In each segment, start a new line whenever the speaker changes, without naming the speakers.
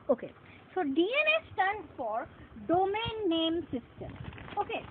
Okay, so DNS stands for Domain Name System. Okay,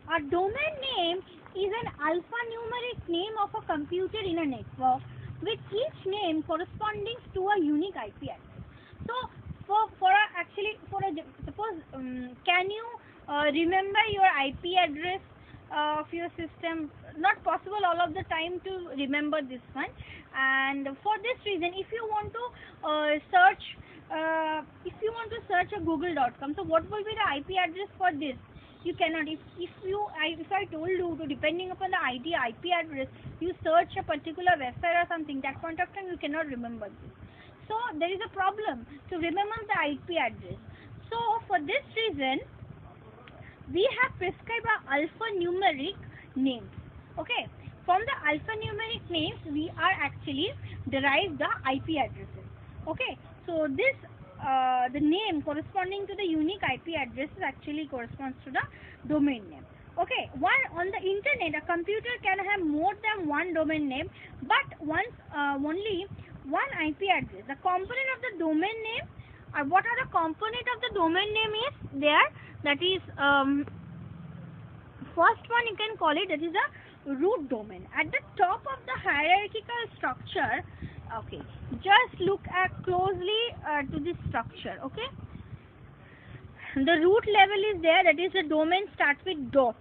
a domain name is an alphanumeric name of a computer in a network, with each name corresponding to a unique IP address. So, suppose, can you remember your IP address of your system? Not possible all of the time to remember this one, and for this reason, if you want to search a google.com, so what will be the IP address for this? You cannot. If I told you to, depending upon the IP address, you search a particular website or something, that point of time you cannot remember this. So there is a problem to remember the IP address. So for this reason, we have prescribed alphanumeric names. Okay, from the alphanumeric names we are actually derived the IP addresses. Okay, so this the name corresponding to the unique IP address actually corresponds to the domain name. Okay, on the internet, a computer can have more than one domain name, but only one IP address. The component of the domain name, what are the component of the domain name is there? That is, first one you can call it, that is a root domain. At the top of the hierarchical structure, okay, just look at closely to this structure. Okay, the root level is there, that is the domain starts with dot,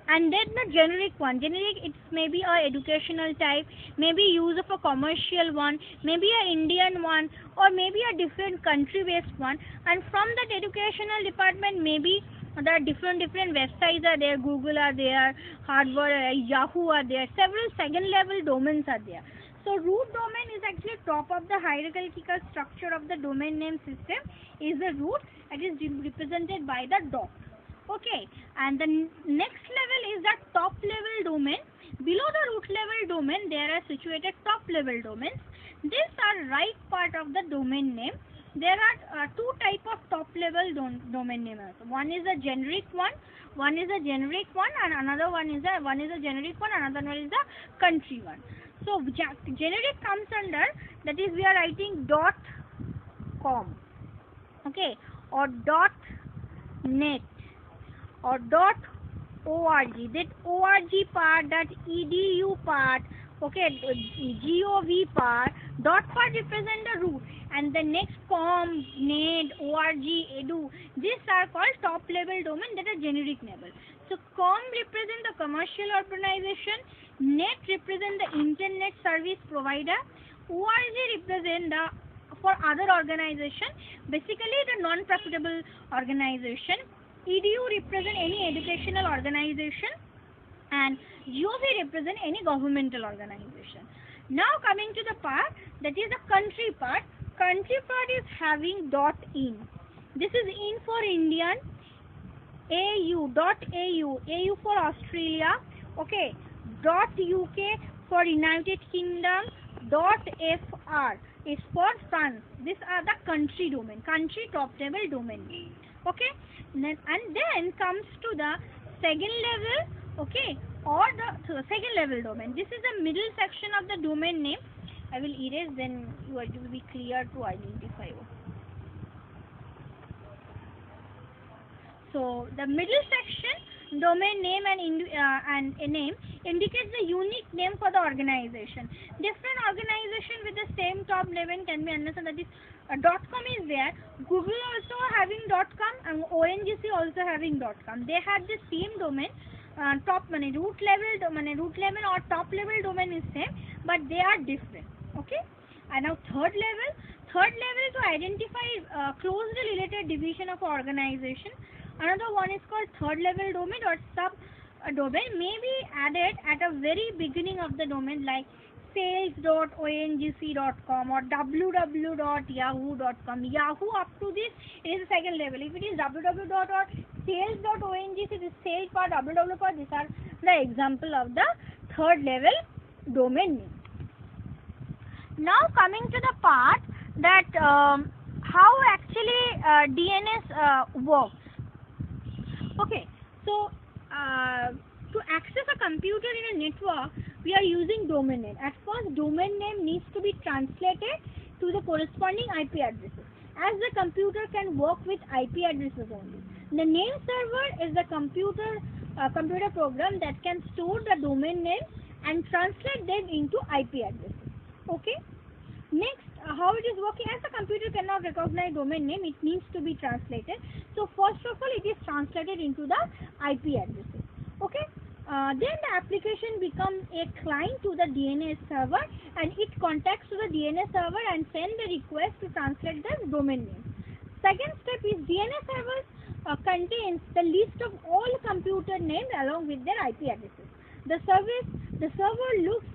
and then the generic one. Generic, it's maybe a educational type, maybe use of a commercial one, maybe a Indian one, or maybe a different country based one. And from that educational department, maybe there are different websites are there, Google are there, Harvard, Yahoo are there, several second level domains are there. So root domain is actually top of the hierarchical structure of the domain name system, is the root. It is represented by the dot. Okay, and the next level is the top level domain. Below the root level domain, there are situated top level domains. These are right part of the domain name. There are two type of top level domain names. One is a generic one, and another one is a generic one, another one is a country one. So generic comes under, that is, we are writing .com, okay, or .net, or .org, that org part, that edu part, okay, gov part, dot part represent the root, and the next com, net, org, edu, these are called top level domain, that are generic level. So com represent the commercial organization, net represent the internet service provider, org represent the for other organization, basically the non-profitable organization, edu represent any educational organization, and gov represent any governmental organization. Now coming to the part, that is the country part. Country part is having .in. This is in for Indian, AU, .au for Australia, okay, .uk for United Kingdom, .fr is for France. These are the country domain, country top level domain. Okay, and then comes to the second level, okay, or the second level domain. This is the middle section of the domain name. I will erase, then you will be clear to identify. So the middle section, domain name and a name, indicates the unique name for the organization. Different organization with the same top level can be understood, that is .com is there. Google also having .com, and ONGC also having .com. They have the same domain. Root level or top level domain is same, but they are different. Okay, and now third level to identify closely related division of organization. Another one is called third level domain, or sub domain, may be added at a very beginning of the domain, like sales.ongc.com or www.yahoo.com. Yahoo up to this, it is a second level. If it is www or sales.ongc, this sales part, www part, these are the example of the third level domain name. Now coming to the part that how actually DNS works. Okay, so to access a computer in a network, we are using domain name. At first, domain name needs to be translated to the corresponding IP addresses. as the computer can work with IP addresses only. The name server is the computer program that can store the domain names and translate them into IP addresses. Okay. Next, how it is working, as the computer cannot recognize domain name, it needs to be translated. So first of all, it is translated into the IP addresses. Okay. Then the application becomes a client to the DNS server, and it contacts to the DNS server and send the request to translate the domain name. Second step is DNS server contains the list of all computer names along with their IP addresses. The server looks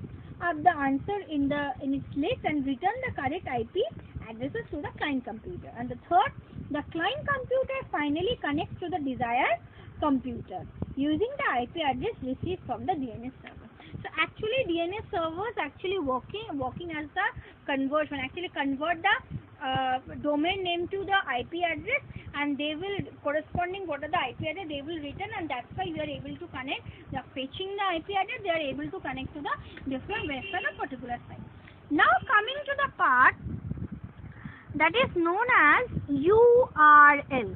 up the answer in its list and return the correct IP addresses to the client computer. And the third, the client computer finally connects to the desired computer using the IP address received from the DNS server. So actually DNS servers actually working as the conversion, actually convert the domain name to the IP address, and they will corresponding what are the IP address they will return, and that's why we are able to connect. They are fetching the IP address, they are able to connect to the different website or particular site. Now coming to the part that is known as URL.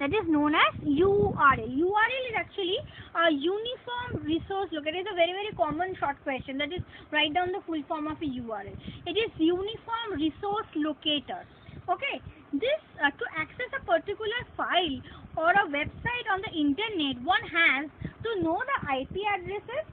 That is known as URL. URL is actually a uniform resource locator. It is a very, very common short question. That is, write down the full form of a URL. It is uniform resource locator. Okay. This to access a particular file or a website on the internet, one has to know the IP addresses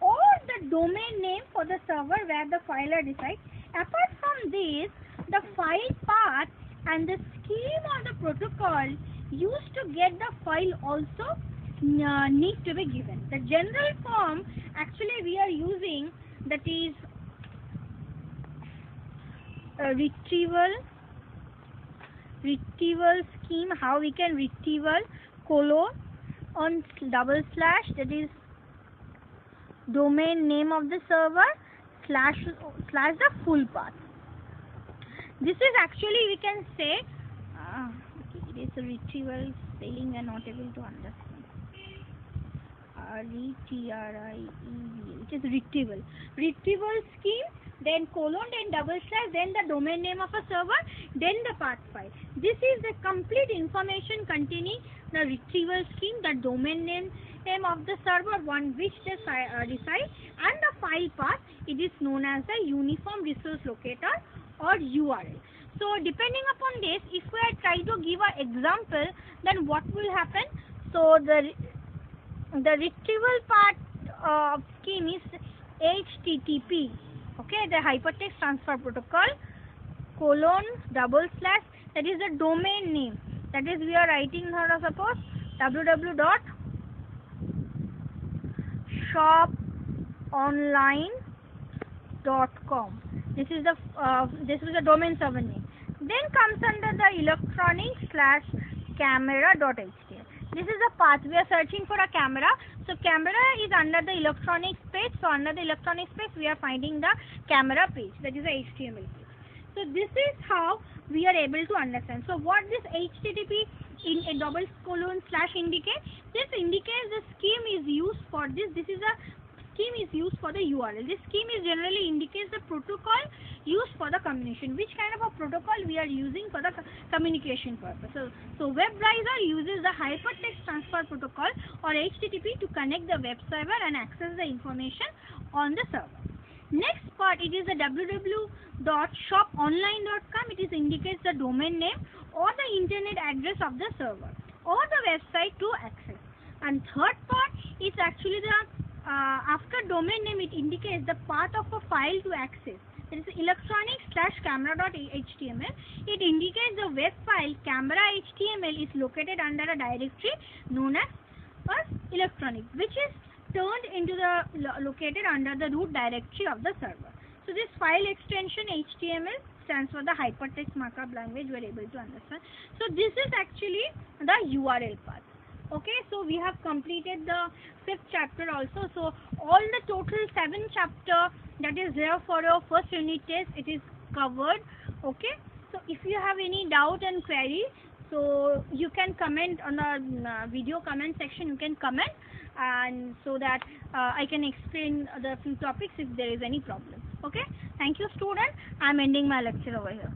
or the domain name for the server where the file resides. Apart from this, the file path and the scheme or the protocol used to get the file also need to be given. The general form actually we are using, that is retrieval scheme, how we can retrieval colon on double slash, that is domain name of the server slash the full path. This is actually, we can say it is a retrieval spelling and not able to understand. R-E-T-R-I-E-V-A. It is retrieval. Retrieval scheme, then colon, then double slash, then the domain name of a server, then the path file. This is the complete information containing the retrieval scheme, the domain name of the server on which they reside, and the file path. It is known as the uniform resource locator or URL. So depending upon this, if we are trying to give an example, then what will happen? So the retrieval part scheme is HTTP. Okay, the hypertext transfer protocol colon double slash, that is the domain name. That is, we are writing here, suppose www.shoponline.com. This is the domain server name. Then comes under the electronics/camera.html. This is the path. We are searching for a camera. So camera is under the electronics page. So under the electronics page, we are finding the camera page. That is the HTML page. So this is how we are able to understand. So what this HTTP in a double colon slash indicate? This indicates the scheme is used for this. This is a scheme is used for the URL. This scheme is generally indicates the protocol used for the communication. Which kind of a protocol we are using for the communication purpose. So web browser uses the hypertext transfer protocol or HTTP to connect the web server and access the information on the server. Next part, it is the www.shoponline.com. It indicates the domain name or the internet address of the server or the website to access. And third part is actually the after domain name, it indicates the path of a file to access. That is electronics/camera.html. It indicates the web file camera.html is located under a directory known as electronics, which is turned into the located under the root directory of the server. So this file extension HTML stands for the hypertext markup language. We are able to understand. So this is actually the URL path. Okay, so we have completed the 5th chapter also. So all the total 7 chapter that is there for your first unit test, it is covered. Okay, so if you have any doubt and query, so you can comment on the video comment section. You can comment, and so that I can explain the few topics if there is any problem. Okay, thank you student. I am ending my lecture over here.